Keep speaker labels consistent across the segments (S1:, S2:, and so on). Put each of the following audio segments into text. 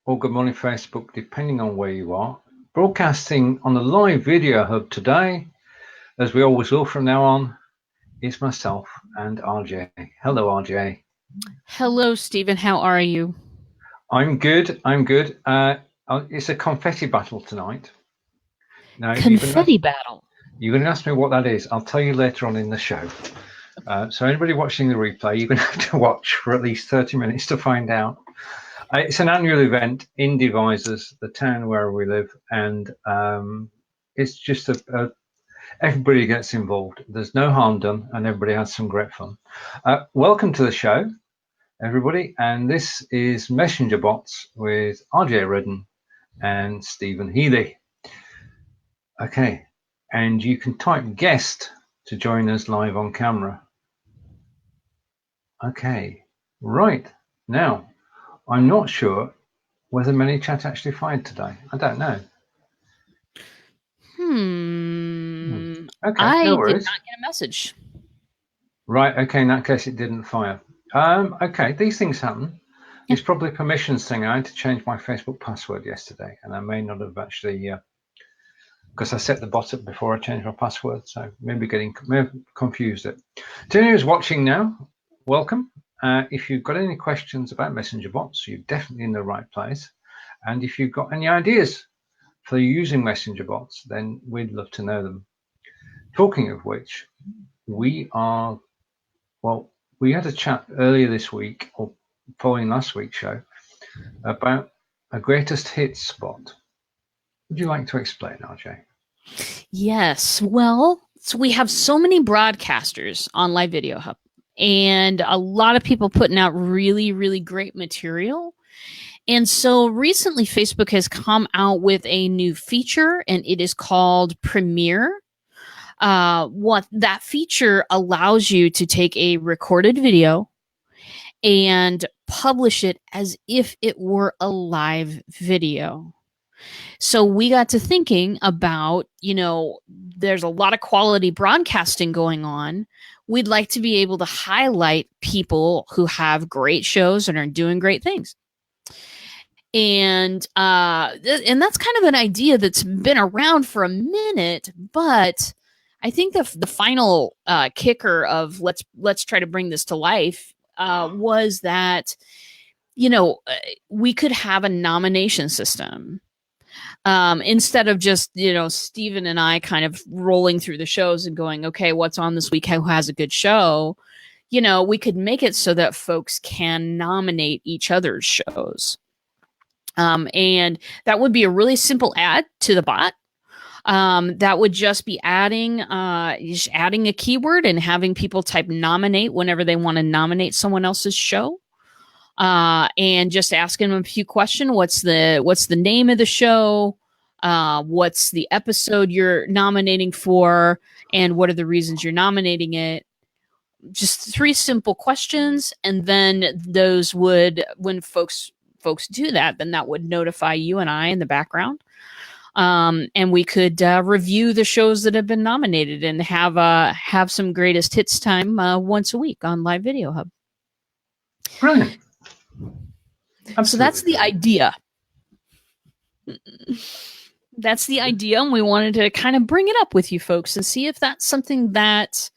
S1: or good morning Facebook, depending on where you are. Broadcasting on the live video hub today, as we always will from now on, is myself and RJ. Hello, RJ.
S2: Hello, Stephen. How are you?
S1: I'm good. It's a confetti battle tonight. Now,
S2: Confetti battle.
S1: you're going to ask me what that is. I'll tell you later on in the show. So anybody watching the replay, you're going to have to watch for at least 30 minutes to find out. It's an annual event in Devizes, the town where we live, and it's just everybody gets involved. There's no harm done, and everybody has some great fun. Welcome to the show, everybody, and this is Messenger Bots with RJ Redden and Stephen Healey. Okay, and you can type guest to join us live on camera. Okay, right now. I'm not sure whether Manychat actually fired today. I don't know. Okay, no
S2: I did
S1: worries.
S2: not get a message.
S1: Right, okay, in that case it didn't fire. Okay, these things happen.
S2: Yeah.
S1: It's probably a permissions thing. I had to change my Facebook password yesterday, and I may not have actually, because I set the bot up before I changed my password, so may have confused it. To anyone who's watching now, welcome. If you've got any questions about messenger bots, you're definitely in the right place. And if you've got any ideas for using messenger bots, then we'd love to know them. Talking of which, we had a chat earlier this week, or following last week's show, about a greatest hits spot. Would you like to explain, RJ?
S2: Yes. Well, so we have so many broadcasters on Live Video Hub, and a lot of people putting out really, really great material. And so recently, Facebook has come out with a new feature, and it is called Premiere. What that feature allows you to take a recorded video and publish it as if it were a live video. So we got to thinking about, there's a lot of quality broadcasting going on. We'd like to be able to highlight people who have great shows and are doing great things. And that's kind of an idea that's been around for a minute, but I think the final kicker of let's try to bring this to life was that we could have a nomination system instead of just Stephen and I kind of rolling through the shows and going, okay, what's on this week? Who has a good show? We could make it so that folks can nominate each other's shows. And that would be a really simple add to the bot. That would just be adding a keyword and having people type nominate whenever they want to nominate someone else's show. And just asking them a few questions. What's the name of the show? What's the episode you're nominating for? And what are the reasons you're nominating it? Just 3 simple questions. And then those would, when folks do that, then that would notify you and I in the background. And we could review the shows that have been nominated and have some greatest hits time once a week on Live Video Hub.
S1: Brilliant.
S2: Absolutely. So that's the idea. That's the idea, and we wanted to kind of bring it up with you folks and see if that's something that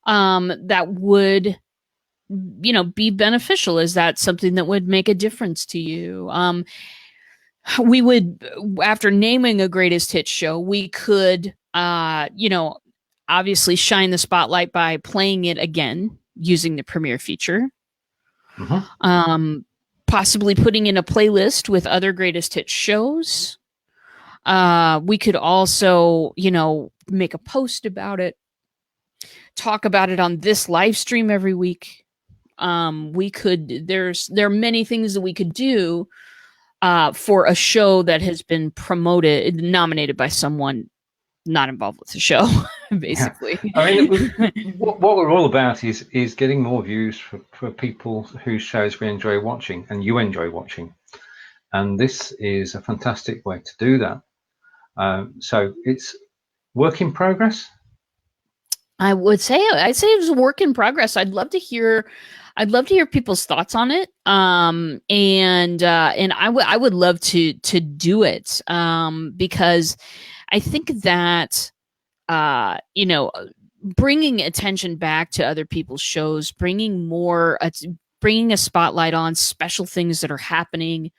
S2: that would be beneficial. Is that something that would make a difference to you? We would, after naming a greatest hits show, we could obviously shine the spotlight by playing it again using the Premiere feature. Mm-hmm. Possibly putting in a playlist with other greatest hits shows. We could also, make a post about it, talk about it on this live stream every week. There are many things that we could do for a show that has been nominated by someone not involved with the show, basically.
S1: Yeah. I mean, what we're all about is getting more views for people whose shows we enjoy watching and you enjoy watching. And this is a fantastic way to do that. So it's work in progress.
S2: I'd say it was a work in progress. I'd love to hear people's thoughts on it. And I would love to do it. Because I think that, you know, bringing attention back to other people's shows, bringing a spotlight on special things that are happening.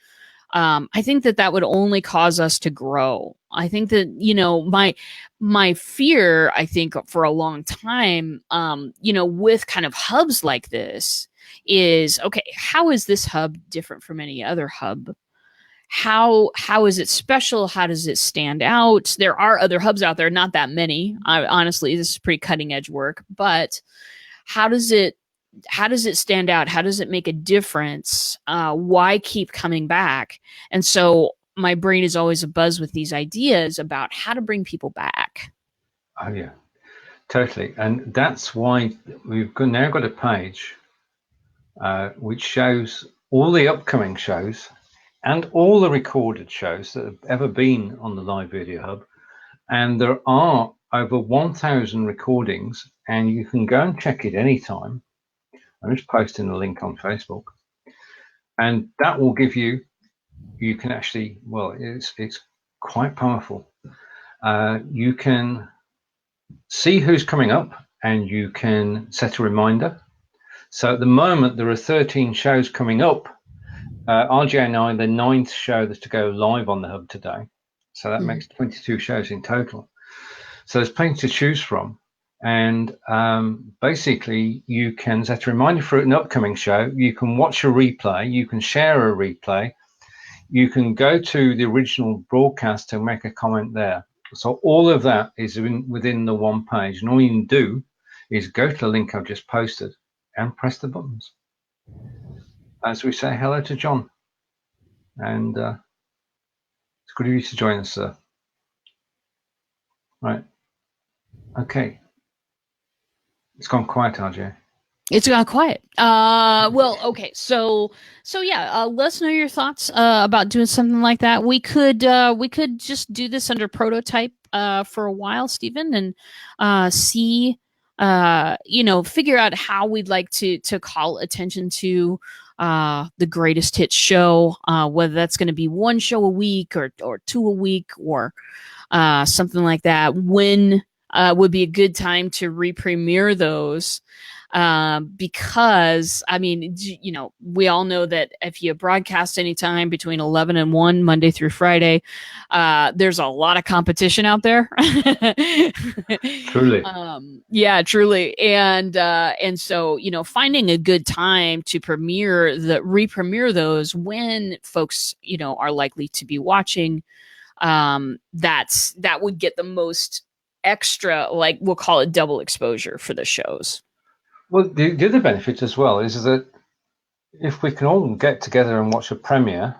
S2: I think that would only cause us to grow. I think that, my fear, I think for a long time, with kind of hubs like this is, okay, how is this hub different from any other hub? How is it special? How does it stand out? There are other hubs out there, not that many. Honestly, this is pretty cutting edge work, but how does it stand out? How does it make a difference? Why keep coming back? And so my brain is always abuzz with these ideas about how to bring people back.
S1: Oh yeah, totally. And that's why now got a page which shows all the upcoming shows and all the recorded shows that have ever been on the Live Video Hub. And there are over 1,000 recordings, and you can go and check it anytime. I'm just posting the link on Facebook, and that will give you can actually, well, it's quite powerful. You can see who's coming up, and you can set a reminder. So at the moment, there are 13 shows coming up. RJ9, the 9th show that's to go live on the hub today. So that makes 22 shows in total. So there's plenty to choose from. And basically, you can set a reminder for an upcoming show. You can watch a replay. You can share a replay. You can go to the original broadcast and make a comment there. So all of that is within the one page. And all you can do is go to the link I've just posted and press the buttons. As we say hello to John. And it's good of you to join us, sir. Right. Okay. It's gone quiet, RJ.
S2: It's gone quiet. Well, okay. So yeah, let us know your thoughts about doing something like that. We could just do this under prototype for a while, Stephen, and see, figure out how we'd like to call attention to the greatest hits show, whether that's going to be one show a week or two a week or something like that. When would be a good time to re-premiere those? Because I mean, we all know that if you broadcast anytime between 11 and 1 Monday through Friday, there's a lot of competition out there.
S1: Truly.
S2: Yeah, truly. And so, finding a good time to re-premiere those when folks, are likely to be watching, that would get the most extra, like we'll call it double exposure for the shows.
S1: Well, the other benefit as well is that if we can all get together and watch a premiere,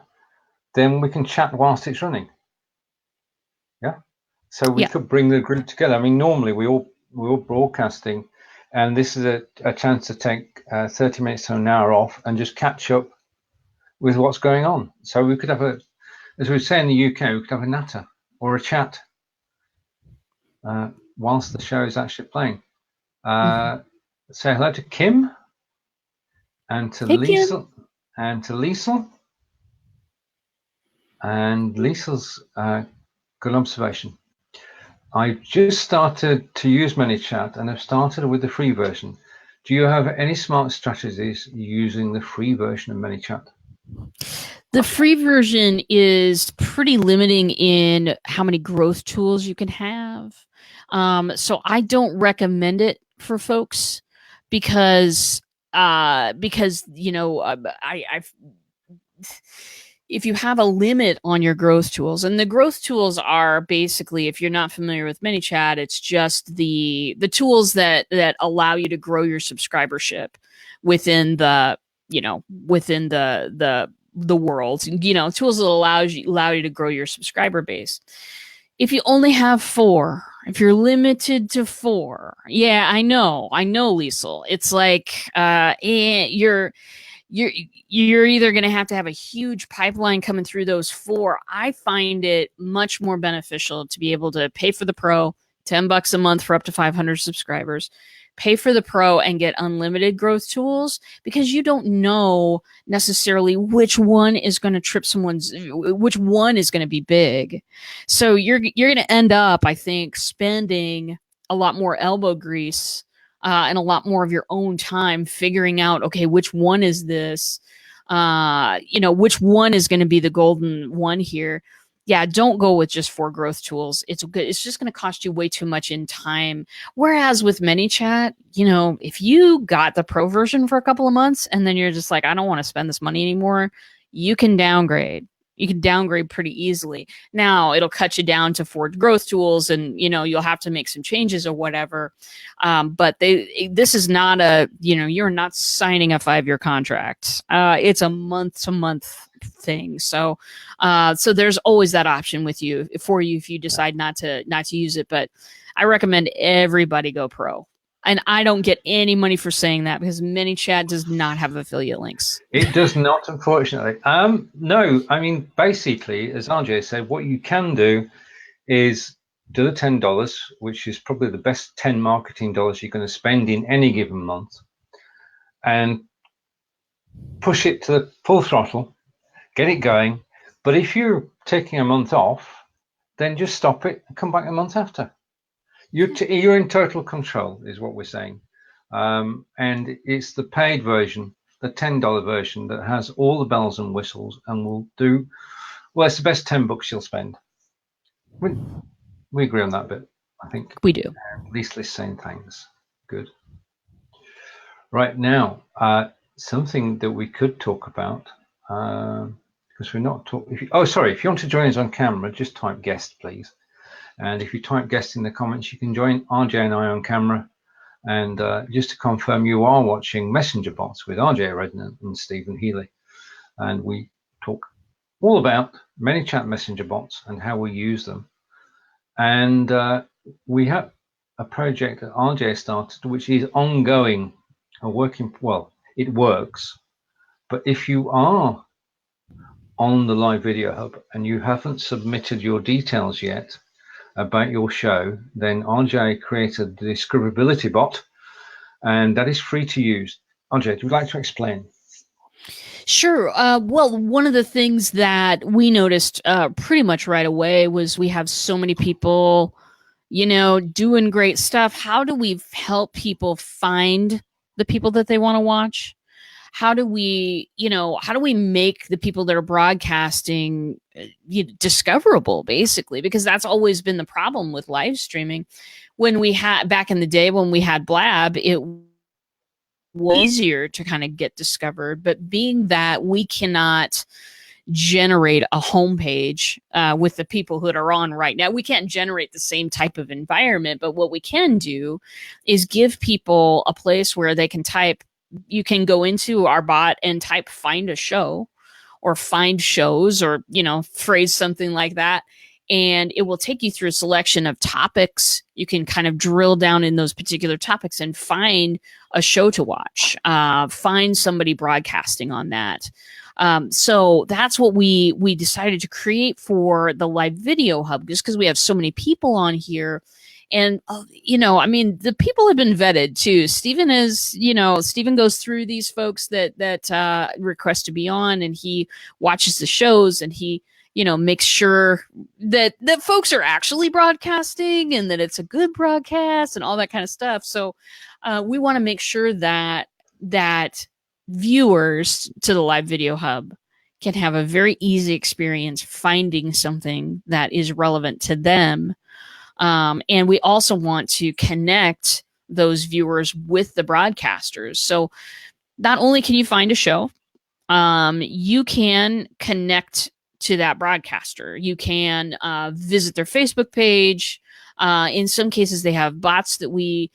S1: then we can chat whilst it's running. Yeah. So we could bring the group together. I mean, normally we're all broadcasting, and this is a chance to take 30 minutes to an hour off and just catch up with what's going on. So we could have as we say in the UK, we could have a natter or a chat whilst the show is actually playing. Say hello to Kim and to Lisa. Kim. And to Lisa. And Lisa's good observation. I just started to use Manychat and I've started with the free version. Do you have any smart strategies using the free version of Manychat?
S2: The free version is pretty limiting in how many growth tools you can have. So I don't recommend it for folks because if you have a limit on your growth tools, and the growth tools are basically, if you're not familiar with Manychat, it's just the tools that allow you to grow your subscribership within the world, tools that allow you to grow your subscriber base. If you only have 4, if you're limited to 4, yeah, I know, Liesl. It's like you're either going to have a huge pipeline coming through those 4. I find it much more beneficial to be able to pay for the pro, $10 a month for up to 500 subscribers. Pay for the pro and get unlimited growth tools, because you don't know necessarily which one is going to which one is going to be big. So you're going to end up, I think, spending a lot more elbow grease and a lot more of your own time figuring out, okay, which one is this? Which one is going to be the golden one here? Yeah, don't go with just 4 growth tools. It's just going to cost you way too much in time. Whereas with Manychat, if you got the pro version for a couple of months and then you're just like, I don't want to spend this money anymore, you can downgrade. You can downgrade pretty easily. Now it'll cut you down to 4 growth tools, and you'll have to make some changes or whatever. But this is not you're not signing a 5-year contract. It's a month-to-month thing. So there's always that option for you if you decide not to use it. But I recommend everybody go pro. And I don't get any money for saying that, because Manychat does not have affiliate links.
S1: It does not, unfortunately. No, I mean, basically, as RJ said, what you can do is do the $10, which is probably the best 10 marketing dollars you're going to spend in any given month, and push it to the full throttle, get it going. But if you're taking a month off, then just stop it and come back a month after. You're in total control, is what we're saying. And it's the paid version, the $10 version, that has all the bells and whistles and will do, well, it's the best $10 you'll spend. We agree on that bit, I think.
S2: We do.
S1: At least let's saying things. Good. Right now, something that we could talk about, because we're not talking. If you want to join us on camera, just type guest, please. And if you type guest in the comments, you can join RJ and I on camera. And just to confirm, you are watching Messenger Bots with RJ Redden and Stephen Healey. And we talk all about Manychat Messenger Bots and how we use them. And we have a project that RJ started, which is ongoing and working. Well, it works. But if you are on the Live Video Hub and you haven't submitted your details yet about your show, then RJ created the Scribability bot, and that is free to use. RJ, would you like to explain?
S2: Sure. Well, one of the things that we noticed pretty much right away was we have so many people, doing great stuff. How do we help people find the people that they want to watch? How do we make the people that are broadcasting discoverable, basically? Because that's always been the problem with live streaming. When we had, back in the day when we had Blab, it was easier to kind of get discovered. But being that we cannot generate a homepage with the people that are on right now, we can't generate the same type of environment. But what we can do is give people a place where they can type. You can go into our bot and type find a show or find shows, or, phrase something like that. And it will take you through a selection of topics. You can kind of drill down in those particular topics and find a show to watch, find somebody broadcasting on that. So that's what we decided to create for the Live Video Hub, just because we have so many people on here. And, the people have been vetted too. Stephen goes through these folks that request to be on, and he watches the shows, and he, makes sure that folks are actually broadcasting and that it's a good broadcast and all that kind of stuff. So we want to make sure that viewers to the Live Video Hub can have a very easy experience finding something that is relevant to them. And we also want to connect those viewers with the broadcasters. So not only can you find a show, you can connect to that broadcaster. You can visit their Facebook page. In some cases, they have bots that we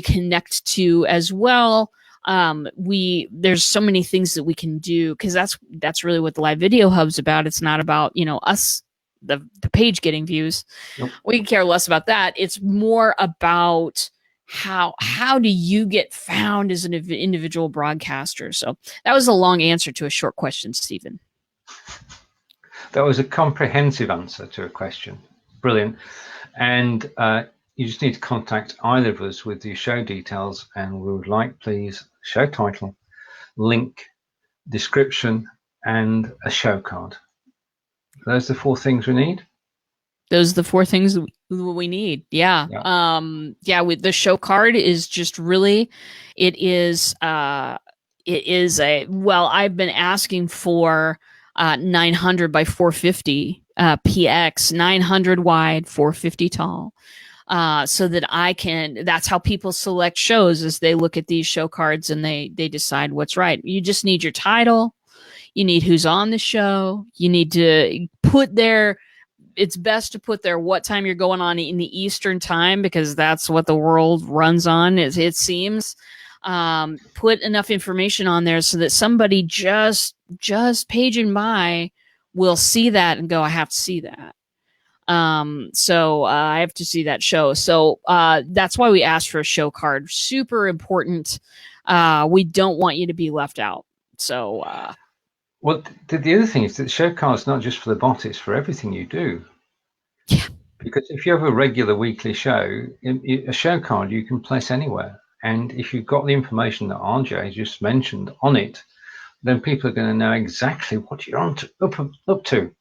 S2: connect to as well. There's so many things that we can do, because that's really what the Live Video Hub's about. It's not about, us, the page getting views. Nope. We care less about that. It's more about how do you get found as an individual broadcaster. So that was a long answer to a short question, Stephen.
S1: That was a comprehensive answer to a question. Brilliant. And you just need to contact either of us with your show details, and we would like, please, show title, link, description, and a show card. Those are the 4 things we need.
S2: Those are the 4 things we need. Yeah. The show card is just really, it is I've been asking for 900 by 450 PX, 900 wide, 450 tall. So that that's how people select shows, as they look at these show cards and they decide what's right. You just need your title. You need who's on the show. You need to put it's best to put there what time you're going on in the Eastern time, because that's what the world runs on, it seems. Put enough information on there so that somebody just paging by will see that and go, I have to see that. So I have to see that show. So that's why we asked for a show card. Super important. We don't want you to be left out. So
S1: well, the other thing is that the show card is not just for the bot, it's for everything you do.
S2: Yeah.
S1: Because if you have a regular weekly show, a show card you can place anywhere. And if you've got the information that RJ just mentioned on it, then people are going to know exactly what you're up to.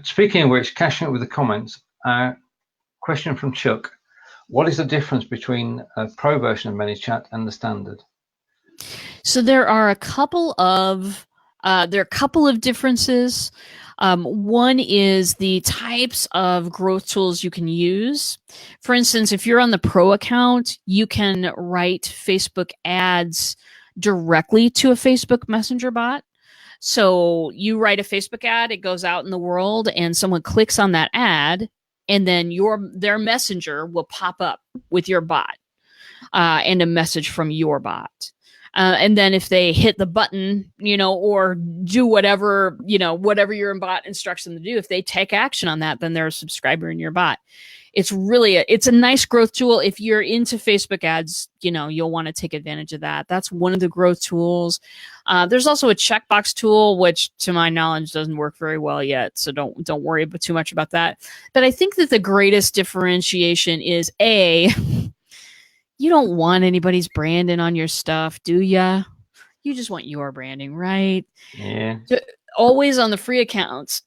S1: Speaking of which, cashing up with the comments, question from Chuck. What is the difference between a pro version of Manychat and the standard?
S2: So there are a couple of differences. One is the types of growth tools you can use. For instance, if you're on the pro account, you can write Facebook ads directly to a Facebook Messenger bot. So you write a Facebook ad, it goes out in the world, and someone clicks on that ad, and then their messenger will pop up with your bot and a message from your bot. And then if they hit the button, or do whatever your bot instructs them to do, if they take action on that, then they're a subscriber in your bot. It's really it's a nice growth tool. If you're into Facebook ads, you'll want to take advantage of that. That's one of the growth tools. There's also a checkbox tool, which to my knowledge doesn't work very well yet. So don't worry too much about that. But I think that the greatest differentiation is you don't want anybody's branding on your stuff, do ya? You just want your branding, right?
S1: Yeah.
S2: So always on the free accounts,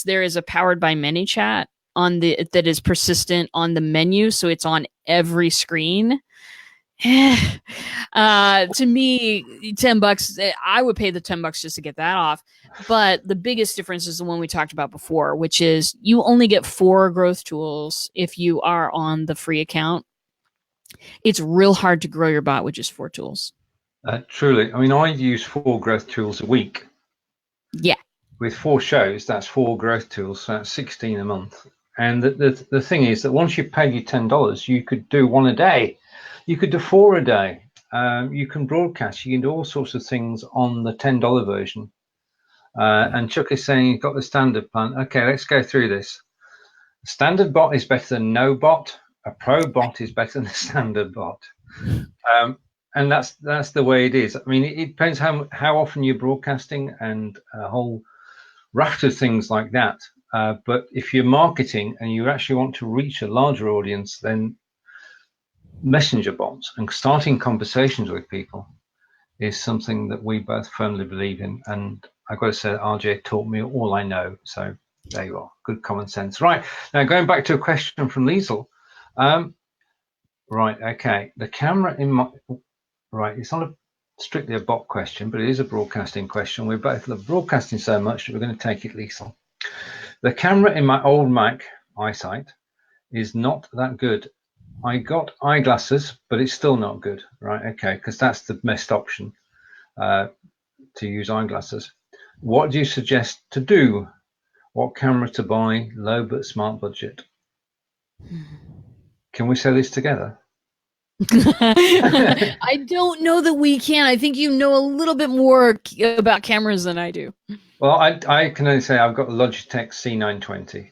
S2: there is a powered by Manychat that is persistent on the menu, so it's on every screen. To me, $10, I would pay the $10 just to get that off. But the biggest difference is the one we talked about before, which is you only get 4 growth tools if you are on the free account. It's real hard to grow your bot with just 4 tools.
S1: Truly. I mean, I use 4 growth tools a week.
S2: Yeah.
S1: With 4 shows, that's 4 growth tools, so that's 16 a month. And the thing is that once you've paid your $10, you could do 1 a day. You could do 4 a day. You can broadcast. You can do all sorts of things on the $10 version. And Chuck is saying you've got the standard plan. Okay, let's go through this. The standard bot is better than no bot. A pro bot is better than a standard bot. And that's the way it is. I mean, it depends how often you're broadcasting and a whole raft of things like that. But if you're marketing and you actually want to reach a larger audience, then messenger bots and starting conversations with people is something that we both firmly believe in. And I've got to say, RJ taught me all I know. So there you are. Good common sense. Right. Now, going back to a question from Liesel. Right. Okay. The camera in my... Right. It's not strictly a bot question, but it is a broadcasting question. We both love broadcasting so much that we're going to take it, Liesel. The camera in my old Mac eyesight is not that good. I got eyeglasses, but it's still not good. Right. Okay. Because that's the best option to use eyeglasses. What do you suggest to do? What camera to buy? Low but smart budget. Can we say this together?
S2: I don't know that we can. I think you know a little bit more about cameras than I do.
S1: Well, I can only say I've got a Logitech C920.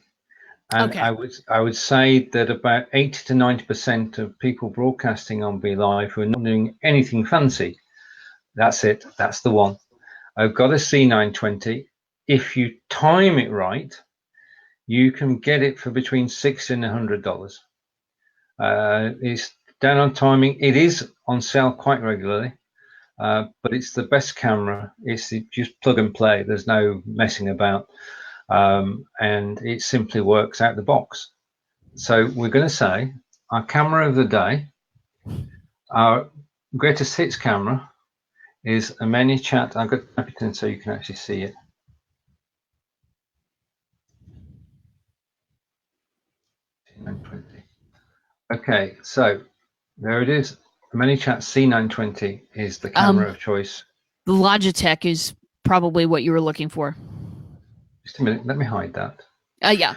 S1: And okay. I would say that about 80 to 90% of people broadcasting on Be Live who are not doing anything fancy, that's it. That's the one. I've got a C920. If you time it right, you can get it for between $60 and $100. It's down on timing. It is on sale quite regularly, but it's the best camera. It's just plug and play. There's no messing about, and it simply works out the box. So we're going to say our camera of the day, our greatest hits camera, is a Manychat. I've got to type it in so you can actually see it. Okay, so there it is. The Manychat C920 is the camera of choice.
S2: The Logitech is probably what you were looking for.
S1: Just a minute, let me hide that.
S2: Yeah.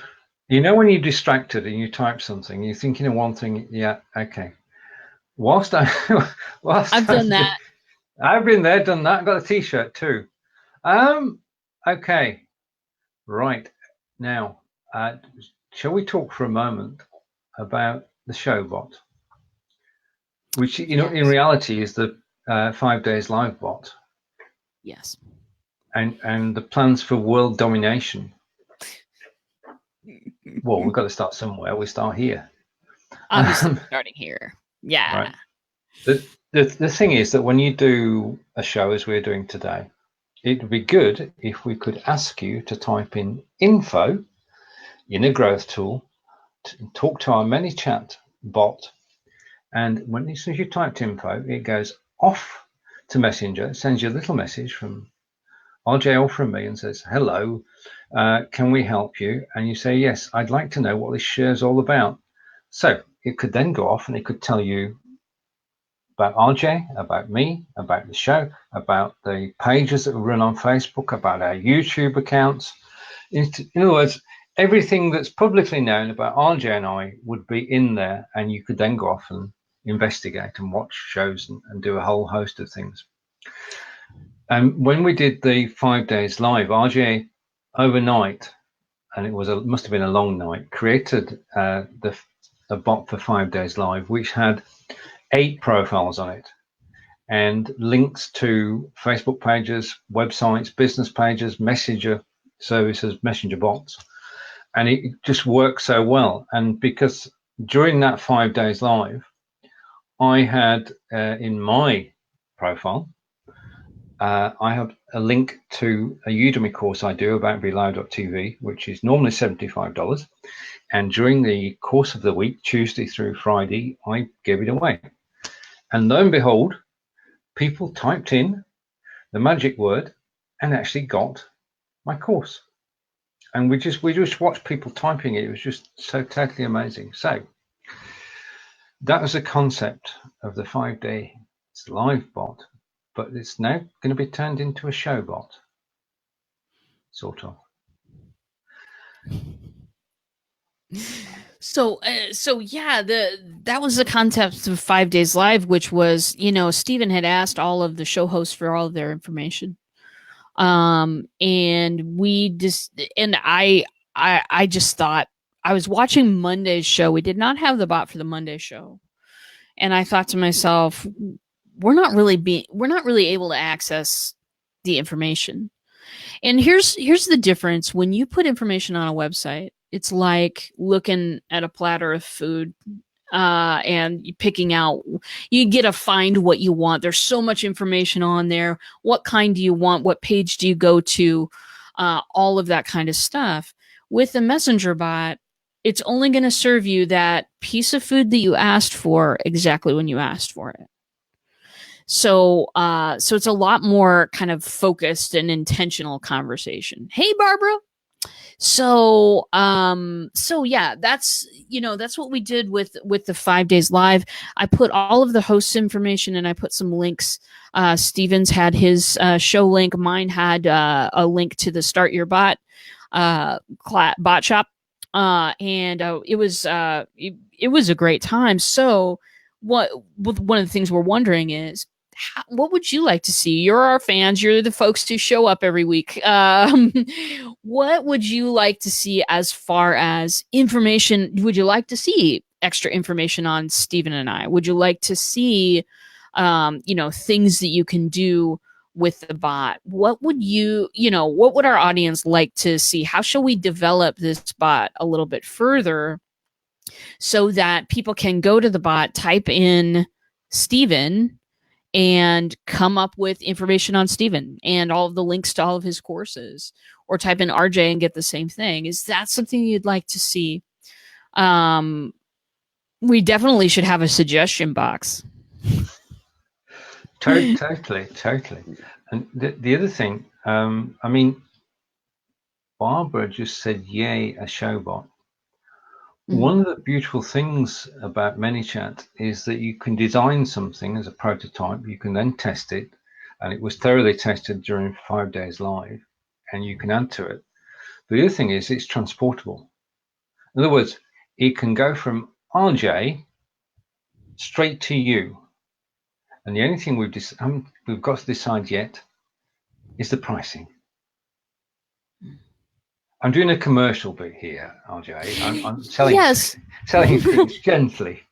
S1: You know when you're distracted and you type something, you're thinking of one thing. Yeah, okay. Whilst I've
S2: done that.
S1: I've been there, done that. I've got a T-shirt too. Okay. Right. Now, shall we talk for a moment about the Showbot, which, you know, in reality is the 5 days live bot.
S2: Yes.
S1: And the plans for world domination. Well, we've got to start somewhere. We start here.
S2: Obviously, starting here. Yeah.
S1: Right. The thing is that when you do a show as we're doing today, it would be good if we could ask you to type in info in a growth tool, to talk to our Manychat bot, and as soon as you typed info, it goes off to Messenger. It sends you a little message from RJ or from me and says, hello, can we help you? And you say, yes, I'd like to know what this share is all about. So it could then go off and it could tell you about RJ, about me, about the show, about the pages that we run on Facebook, about our YouTube accounts. In other words, everything that's publicly known about RJ and I would be in there, and you could then go off and investigate and watch shows and do a whole host of things. And when we did the 5 days live, RJ overnight, and it must have been a long night, created a bot for 5 days live, which had 8 profiles on it and links to Facebook pages, websites, business pages, messenger services, messenger bots. And it just worked so well. And because during that 5 days live, I had in my profile, I have a link to a Udemy course I do about BeLoud.tv, which is normally $75. And during the course of the week, Tuesday through Friday, I gave it away. And lo and behold, people typed in the magic word and actually got my course. And we just watched people typing it. It was just so totally amazing. So that was the concept of the 5 day live bot, but it's now going to be turned into a show bot, sort of.
S2: So yeah, that was the concept of 5 days live, which was, you know, Stephen had asked all of the show hosts for all of their information. And we just, and I just thought, I was watching Monday's show. We did not have the bot for the Monday show. And I thought to myself, we're not really able to access the information. And here's the difference. When you put information on a website, it's like looking at a platter of food and picking out, you get to find what you want. There's so much information on there. What kind do you want? What page do you go to? All of that kind of stuff. With the messenger bot, it's only going to serve you that piece of food that you asked for exactly when you asked for it. So it's a lot more kind of focused and intentional conversation. Hey, Barbara. So yeah, that's what we did with the 5 days live. I put all of the hosts' information and I put some links. Steven's had his show link. Mine had a link to the Start Your Bot bot shop. And it was a great time. So one of the things we're wondering is, what would you like to see? You're our fans. You're the folks who show up every week. What would you like to see as far as information? Would you like to see extra information on Stephen and I? Would you like to see, things that you can do with the bot? What would what would our audience like to see? How shall we develop this bot a little bit further so that people can go to the bot, type in Stephen, and come up with information on Stephen and all of the links to all of his courses, or type in RJ and get the same thing. Is that something you'd like to see? We definitely should have a suggestion box.
S1: Totally. And the other thing, I mean, Barbara just said, yay, a showbot. One of the beautiful things about Manychat is that you can design something as a prototype, you can then test it, and it was thoroughly tested during 5 days live, and you can add to it. The other thing is it's transportable. In other words, it can go from RJ straight to you. And the only thing we've got to decide yet is the pricing. I'm doing a commercial bit here, RJ. I'm selling,
S2: Yes.
S1: selling things gently.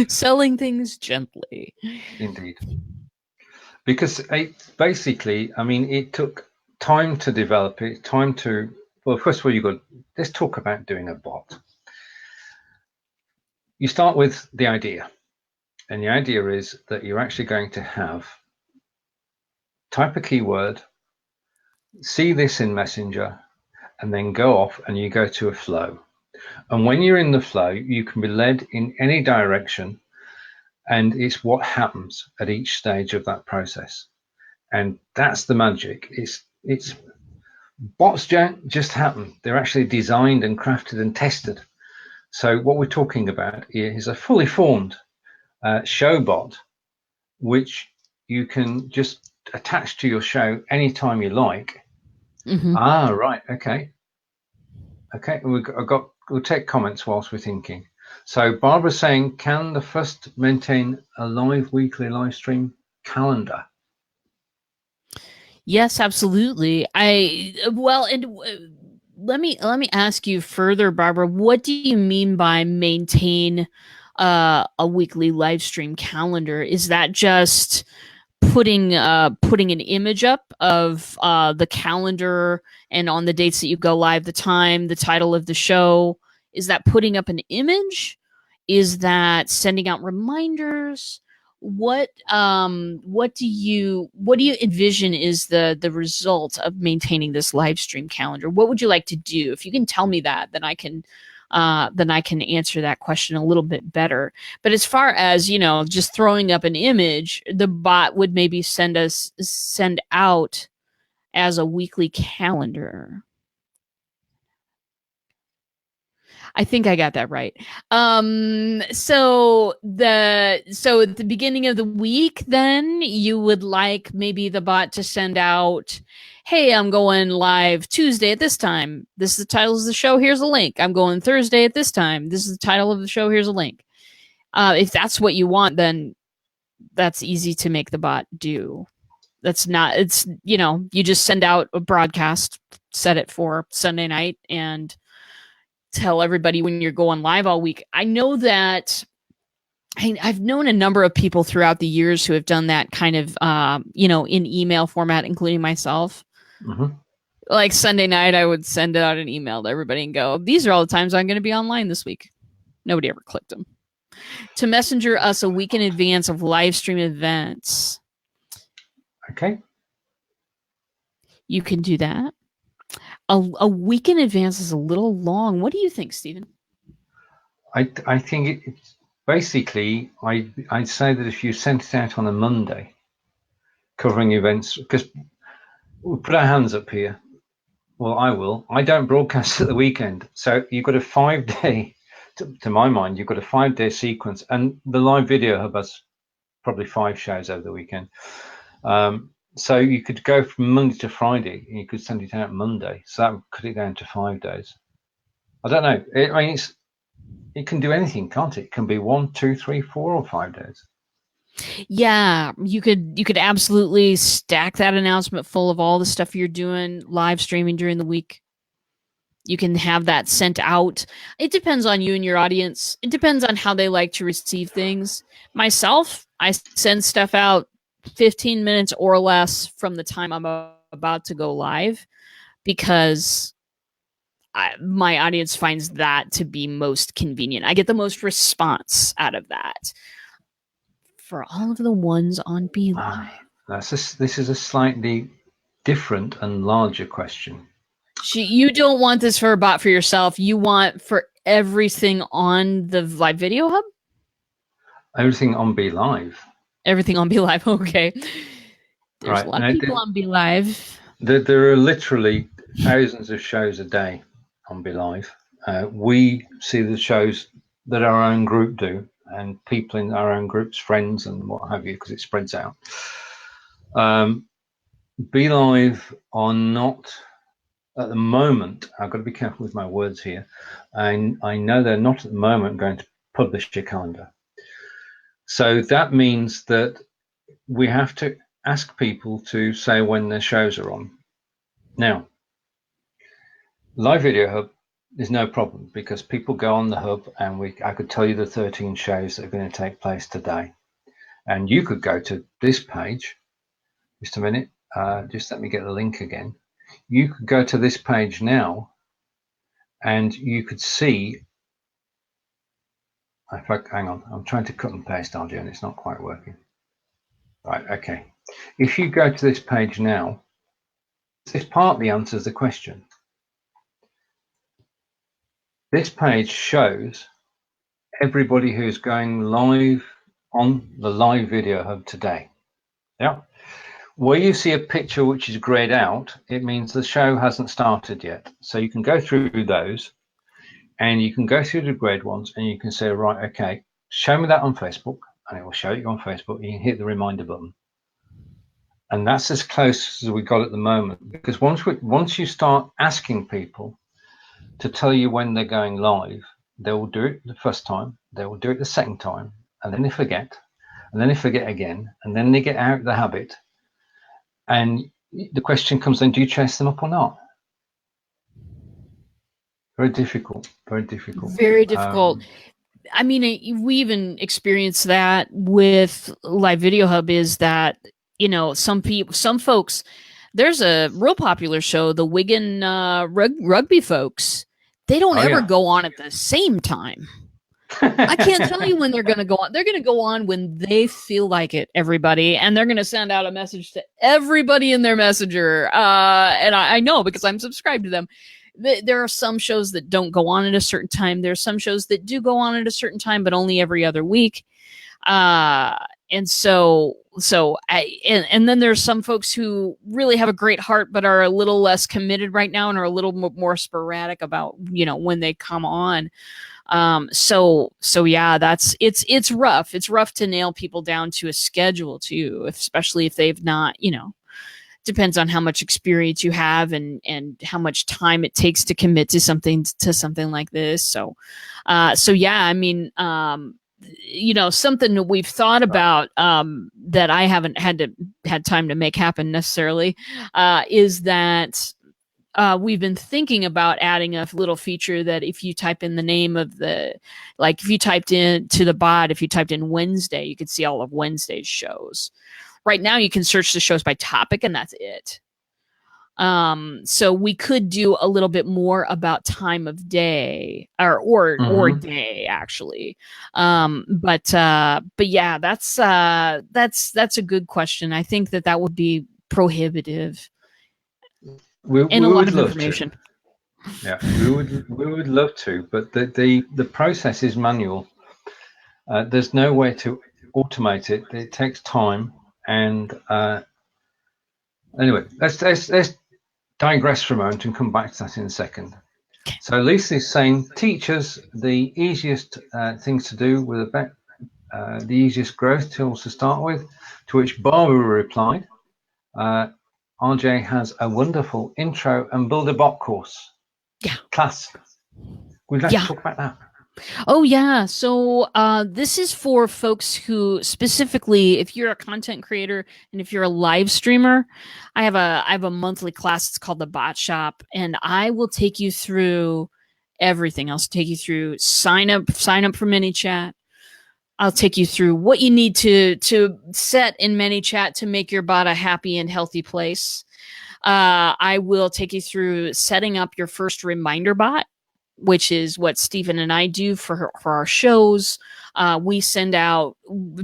S2: Selling things gently.
S1: Indeed. Because basically, I mean, it took time to develop it, well, first of all, let's talk about doing a bot. You start with the idea. And the idea is that you're actually going to type a keyword, see this in Messenger, and then go off and you go to a flow. And when you're in the flow, you can be led in any direction, and it's what happens at each stage of that process. And that's the magic. It's bots don't just happen. They're actually designed and crafted and tested. So what we're talking about here is a fully formed show bot, which you can just attach to your show anytime you like. Right. Okay. We'll take comments whilst we're thinking. So Barbara's saying, can the first maintain a weekly live stream calendar?
S2: Yes, absolutely. Let me ask you further, Barbara. What do you mean by maintain a weekly live stream calendar? Is that just putting an image up of the calendar, and on the dates that you go live, the time, the title of the show? Is that putting up an image? Is that sending out reminders? What do you envision is the result of maintaining this live stream calendar? What would you like to do? If you can tell me that, then I can answer that question a little bit better. But as far as, just throwing up an image, the bot would maybe send out as a weekly calendar. I think I got that right. So at the beginning of the week, then you would like maybe the bot to send out, hey, I'm going live Tuesday at this time. This is the title of the show. Here's a link. I'm going Thursday at this time. This is the title of the show. Here's a link. If that's what you want, then that's easy to make the bot do. You just send out a broadcast, set it for Sunday night, and tell everybody when you're going live all week. I know that I've known a number of people throughout the years who have done that kind of, in email format, including myself. Like Sunday night, I would send out an email to everybody and go, these are all the times I'm going to be online this week. Nobody ever clicked them. To messenger us a week in advance of live stream events.
S1: Okay.
S2: You can do that. A week in advance is a little long. What do you think, Stephen?
S1: I think it's basically, I'd say that if you sent it out on a Monday, covering events, because we'll put our hands up here. Well, I will. I don't broadcast at the weekend. So you've got a 5-day, to my mind, you've got a 5-day sequence. And the live video hub has probably 5 shows over the weekend. So you could go from Monday to Friday, and you could send it out Monday. So that would cut it down to 5 days. I don't know. It can do anything, can't it? It can be 1, 2, 3, 4, or 5 days.
S2: Yeah, you could absolutely stack that announcement full of all the stuff you're doing live streaming during the week. You can have that sent out. It depends on you and your audience. It depends on how they like to receive things. Myself, I send stuff out 15 minutes or less from the time I'm about to go live, because my audience finds that to be most convenient. I get the most response out of that. For all of the ones on Be Live.
S1: This is a slightly different and larger question.
S2: You don't want this for a bot for yourself. You want for everything on the Live Video Hub?
S1: Everything on Be Live.
S2: Everything on Be Live. Okay. There's a lot of people on Be Live.
S1: There are literally thousands of shows a day on Be Live. We see the shows that our own group do, and people in our own groups, friends and what have you, because it spreads out. Be Live are not, at the moment, I've got to be careful with my words here, and I know they're not at the moment going to publish a calendar. So that means that we have to ask people to say when their shows are on. Now, Live Video Hub is no problem because people go on the hub and I could tell you the 13 shows that are going to take place today. And you could go to this page. Just a minute. Just let me get the link again. You could go to this page now and you could see. In fact, hang on. I'm trying to cut and paste, RJ, and it's not quite working. Right, okay. If you go to this page now, this partly answers the question. This page shows everybody who's going live on the Live Video Hub today. Yeah. Where you see a picture which is grayed out, it means the show hasn't started yet. So you can go through those and you can go through the grayed ones and you can say, right, okay, show me that on Facebook, and it will show you on Facebook. You can hit the reminder button. And that's as close as we got at the moment, because once you start asking people to tell you when they're going live, they will do it the first time, they will do it the second time, and then they forget, and then they forget again, and then they get out of the habit. And the question comes then, do you chase them up or not? Very difficult, very difficult.
S2: Very difficult. I mean, we even experienced that with Live Video Hub, is that, you know, some folks, there's a real popular show, the Wigan rugby folks. They don't ever go on at the same time. I can't tell you when they're going to go on. They're going to go on when they feel like it, everybody. And they're going to send out a message to everybody in their messenger. And I know because I'm subscribed to them. There are some shows that don't go on at a certain time. There are some shows that do go on at a certain time, but only every other week. And then there's some folks who really have a great heart, but are a little less committed right now and are a little more sporadic about, you know, when they come on. So yeah, it's rough. It's rough to nail people down to a schedule too, especially if they've not, you know, depends on how much experience you have and how much time it takes to commit to something like this. So yeah, I mean, you know, something that we've thought about, that I haven't had time to make happen necessarily, is that, we've been thinking about adding a little feature that if you type in the name of like if you typed in to the bot, if you typed in Wednesday, you could see all of Wednesday's shows. Right now you can search the shows by topic and that's it. So we could do a little bit more about time of day or day actually. But yeah, that's a good question. I think that would be prohibitive.
S1: We
S2: a lot
S1: would
S2: of
S1: love
S2: information.
S1: To. Yeah, we would love to, but the process is manual. There's no way to automate it. It takes time, and anyway, let's digress for a moment and come back to that in a second. So Lisa is saying, teach us the easiest things to do with the easiest growth tools to start with. To which Barbara replied, RJ has a wonderful intro and build a bot course.
S2: Yeah.
S1: Class. We'd like to talk about that.
S2: Oh yeah. So this is for folks who specifically, if you're a content creator and if you're a live streamer, I have a monthly class. It's called the Bot Shop, and I will take you through everything. I'll take you through sign up for Manychat. I'll take you through what you need to set in Manychat to make your bot a happy and healthy place. I will take you through setting up your first reminder bot, which is what Stephen and I do for our shows. We send out,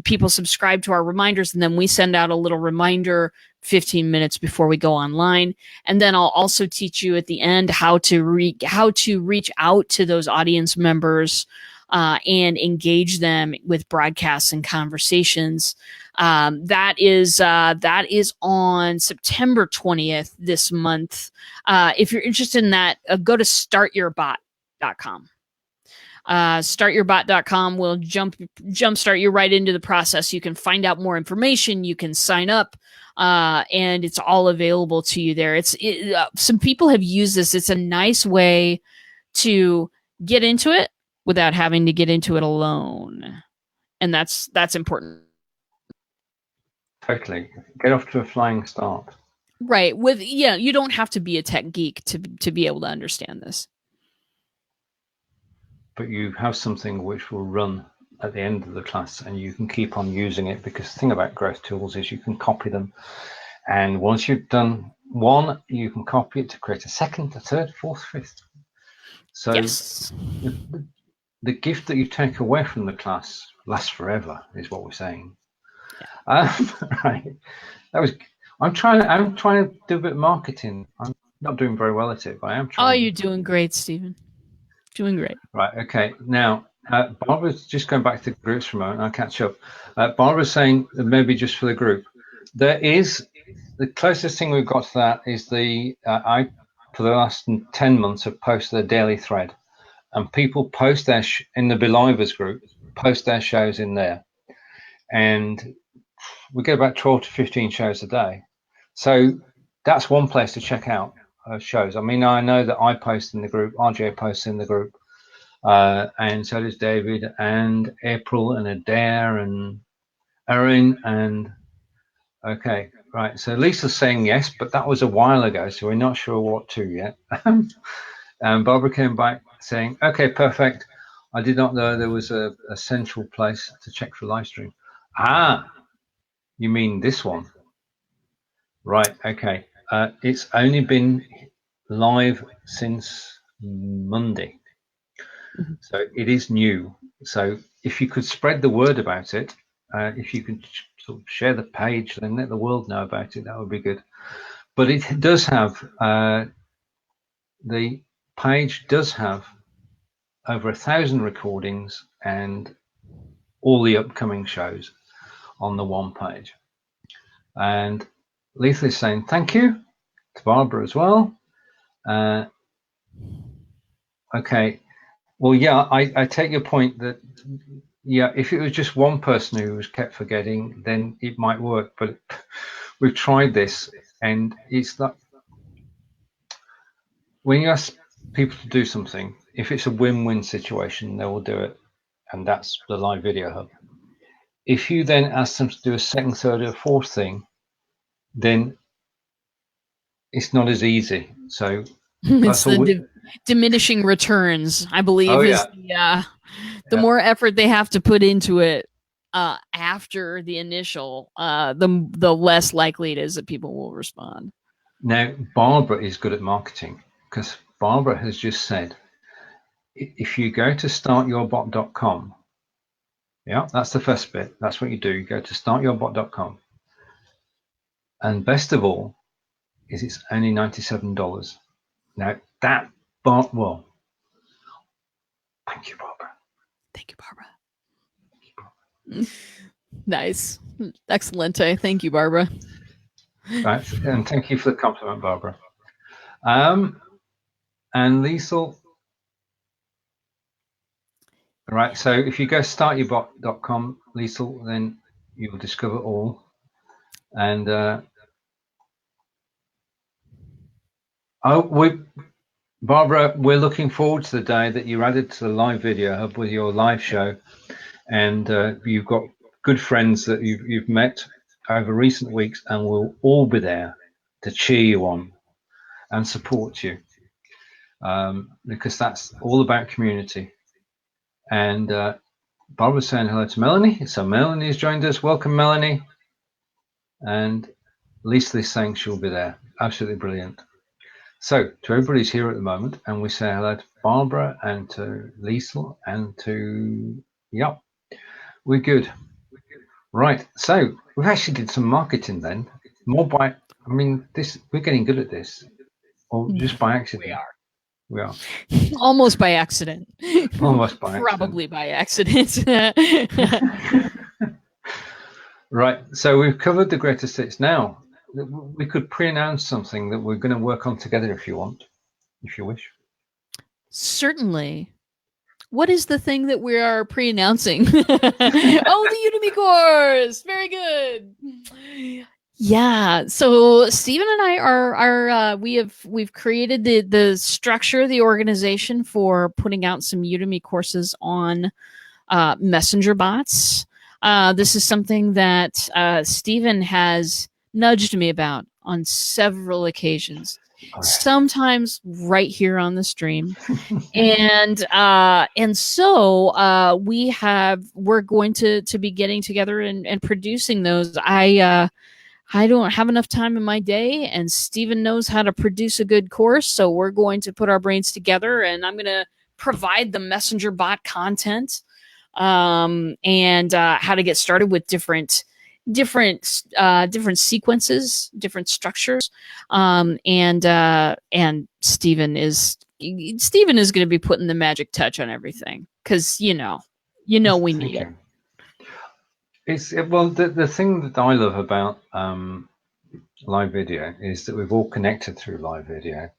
S2: people subscribe to our reminders, and then we send out a little reminder 15 minutes before we go online. And then I'll also teach you at the end how to reach out to those audience members and engage them with broadcasts and conversations. That is on September 20th this month. If you're interested in that, go to startyourbot.com. Startyourbot.com will jumpstart you right into the process. You can find out more information. You can sign up, and it's all available to you there. Some people have used this. It's a nice way to get into it without having to get into it alone, and that's important.
S1: Totally. Get off to a flying start.
S2: Right. You don't have to be a tech geek to be able to understand this.
S1: But you have something which will run at the end of the class, and you can keep on using it, because the thing about growth tools is you can copy them. And once you've done one, you can copy it to create a second, a third, fourth, fifth. So
S2: yes.
S1: The gift that you take away from the class lasts forever, is what we're saying. Yeah. Right. I'm trying to do a bit of marketing. I'm not doing very well at it, but I am trying.
S2: Oh, you're doing great, Stephen. Doing great.
S1: Right. Okay. Now, Barbara's just going back to the groups for a moment. I'll catch up. Barbara's saying that maybe just for the group. There is the closest thing we've got to that is I for the last 10 months have posted a daily thread, and people post their in the Believers group, post their shows in there, and we get about 12 to 15 shows a day. So that's one place to check out shows. I mean, I know that I post in the group, RJ posts in the group, and so does David and April and Adair and Erin and okay, right. So Lisa's saying yes, but that was a while ago, so we're not sure what to yet. And Barbara came back saying, okay, perfect. I did not know there was a central place to check for live stream. Ah, you mean this one? Right, okay. It's only been live since Monday. So it is new. So if you could spread the word about it, if you could sort of share the page and let the world know about it, that would be good. But it does have, the page does have over 1,000 recordings and all the upcoming shows on the one page. And Letha is saying thank you to Barbara as well. Okay. Well, yeah, I take your point that, yeah, if it was just one person who was kept forgetting, then it might work. But we've tried this, and it's like when you ask people to do something, if it's a win-win situation, they will do it. And that's the live video hub. If you then ask them to do a second, third, or fourth thing, then it's not as easy. So
S2: it's the diminishing returns, I believe, is the more effort they have to put into it after the initial, the less likely it is that people will respond.
S1: Now, Barbara is good at marketing, because Barbara has just said, if you go to startyourbot.com, yeah, that's the first bit. That's what you do. You go to startyourbot.com. And best of all is it's only $97. Now, that, well, thank you, Barbara.
S2: Thank you, Barbara. Nice. Excellente. Thank you, Barbara.
S1: Right. And thank you for the compliment, Barbara. And Liesl. Right. So if you go startyourbot.com, Liesl, then you will discover all. And Barbara, we're looking forward to the day that you're added to the live video hub with your live show, and you've got good friends that you've met over recent weeks, and we'll all be there to cheer you on and support you, because that's all about community. And Barbara's saying hello to Melanie, so Melanie has joined us. Welcome, Melanie. And Lisa is saying she'll be there. absolutely brilliant. So to everybody's here at the moment, and we say hello to Barbara and to Liesl and to, yep, we're good. Right, so we've actually did some marketing then, more by, I mean, this, we're getting good at this, or just by accident. We are.
S2: Almost by accident.
S1: Almost by accident.
S2: Probably by accident.
S1: Right, so we've covered the greatest hits. Now, we could pre-announce something that we're going to work on together if you want, if you wish.
S2: Certainly. What is the thing that we are pre-announcing? Oh, the Udemy course. Very good. Yeah. So Stephen and I are we've created the structure, the organization for putting out some Udemy courses on messenger bots. This is something that Stephen has nudged me about on several occasions. Sometimes right here on the stream, and so we're going to be getting together and producing those. I don't have enough time in my day, and Stephen knows how to produce a good course, so we're going to put our brains together, and I'm going to provide the messenger bot content, and how to get started with different sequences, different structures, and Stephen is going to be putting the magic touch on everything, because we need it.
S1: It's well, the thing that I love about live video is that we've all connected through live video,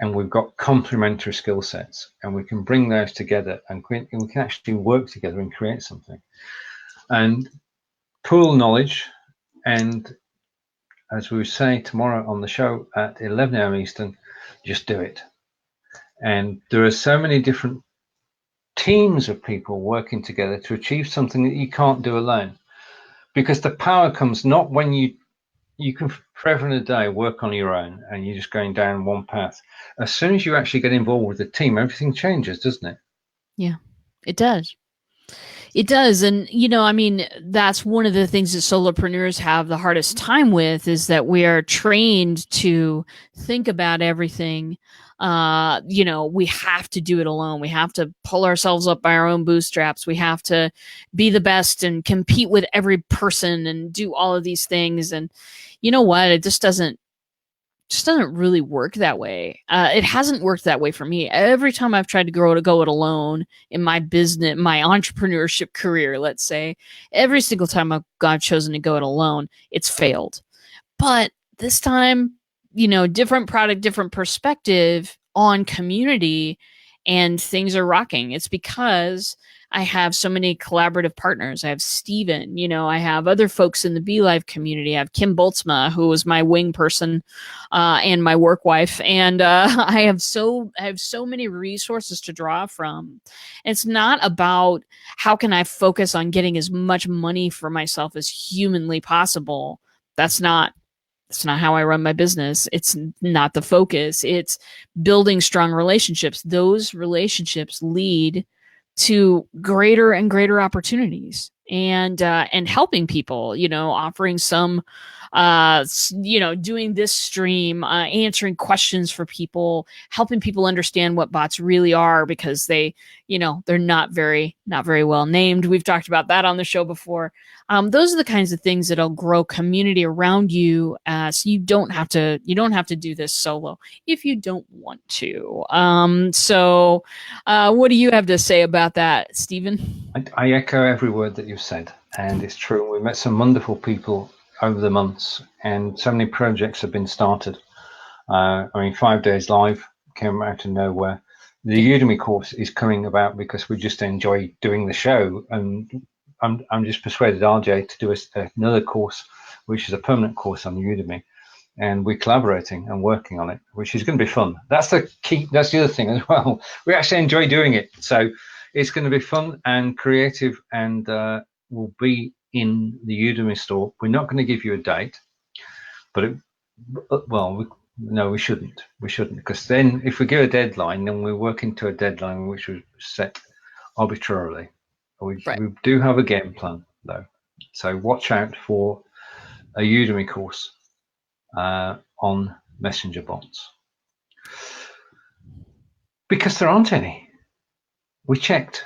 S1: and we've got complementary skill sets, and we can bring those together, and we can actually work together and create something, and pool knowledge. And as we say tomorrow on the show at 11 a.m. Eastern, just do it. And there are so many different teams of people working together to achieve something that you can't do alone, because the power comes not when you can forever and a day work on your own and you're just going down one path. As soon as you actually get involved with the team, everything changes, doesn't it?
S2: Yeah, it does. It does. And, I mean, that's one of the things that solopreneurs have the hardest time with, is that we are trained to think about everything. We have to do it alone. We have to pull ourselves up by our own bootstraps. We have to be the best and compete with every person and do all of these things. And you know what? It just doesn't really work that way. It hasn't worked that way for me. Every time I've tried to go it alone in my business, my entrepreneurship career, let's say, every single time I've chosen to go it alone, it's failed. But this time, different product, different perspective on community, and things are rocking. It's because I have so many collaborative partners. I have Steven, I have other folks in the Be Live community. I have Kim Boltzma, who was my wing person, and my work wife. And I have so many resources to draw from. And it's not about how can I focus on getting as much money for myself as humanly possible. That's not how I run my business. It's not the focus. It's building strong relationships. Those relationships lead to greater and greater opportunities, and helping people, offering some, doing this stream, answering questions for people, helping people understand what bots really are, because they're not very well named. We've talked about that on the show before. Those are the kinds of things that'll grow community around you. So you don't have to do this solo if you don't want to. So what do you have to say about that, Stephen?
S1: I echo every word that you've said, and it's true. We met some wonderful people over the months, and so many projects have been started. 5 days live came out of nowhere. The Udemy course is coming about because we just enjoy doing the show, and I'm just persuaded RJ to do another course, which is a permanent course on Udemy, and we're collaborating and working on it, which is going to be fun. That's the key. That's the other thing as well. We actually enjoy doing it, so it's going to be fun and creative, and will be in the Udemy store. We're not going to give you a date, but no, we shouldn't. We shouldn't, because then if we give a deadline, then we're working to a deadline which was set arbitrarily. We do have a game plan, though, so watch out for a Udemy course on messenger bots? Because there aren't any. We checked.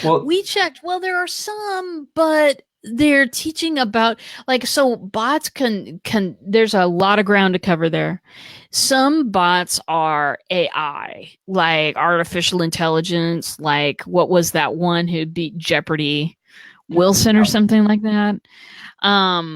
S1: Well,
S2: we checked. Well, there are some, but they're teaching about so bots can there's a lot of ground to cover there. Some bots are AI, like artificial intelligence, like what was that one who beat Jeopardy? Wilson or something like that. I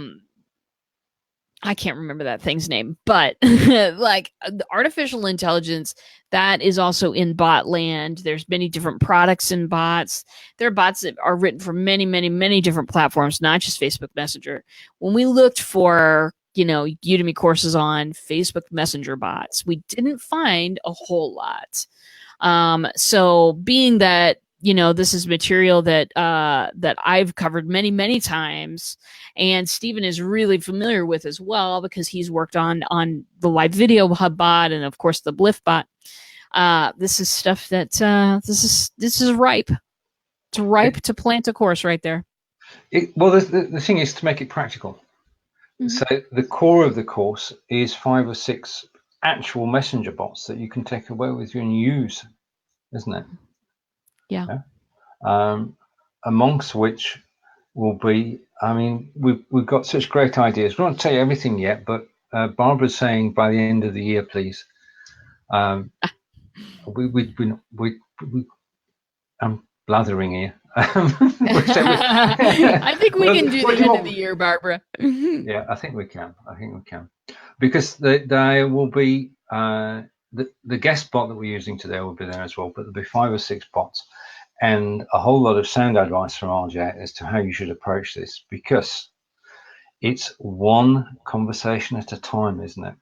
S2: can't remember that thing's name, but like the artificial intelligence that is also in bot land. There's many different products in bots. There are bots that are written for many, many, many different platforms, not just Facebook Messenger. When we looked for, Udemy courses on Facebook Messenger bots, we didn't find a whole lot. So being that, this is material that I've covered many, many times, and Stephen is really familiar with as well because he's worked on the live video hub bot and of course the Bliff bot. This is stuff that this is ripe. It's ripe to plant a course right there.
S1: Well, the thing is to make it practical. Mm-hmm. So the core of the course is 5 or 6 actual messenger bots that you can take away with you and use, isn't it?
S2: Yeah.
S1: Amongst which will be, we've got such great ideas. We won't tell you everything yet, but Barbara's saying by the end of the year, please. I'm blathering here.
S2: I think we can do the end of the year, Barbara.
S1: Yeah, I think we can. Because there will be the guest bot that we're using today will be there as well, but there'll be 5 or 6 bots and a whole lot of sound advice from RJ as to how you should approach this, because it's one conversation at a time, isn't it?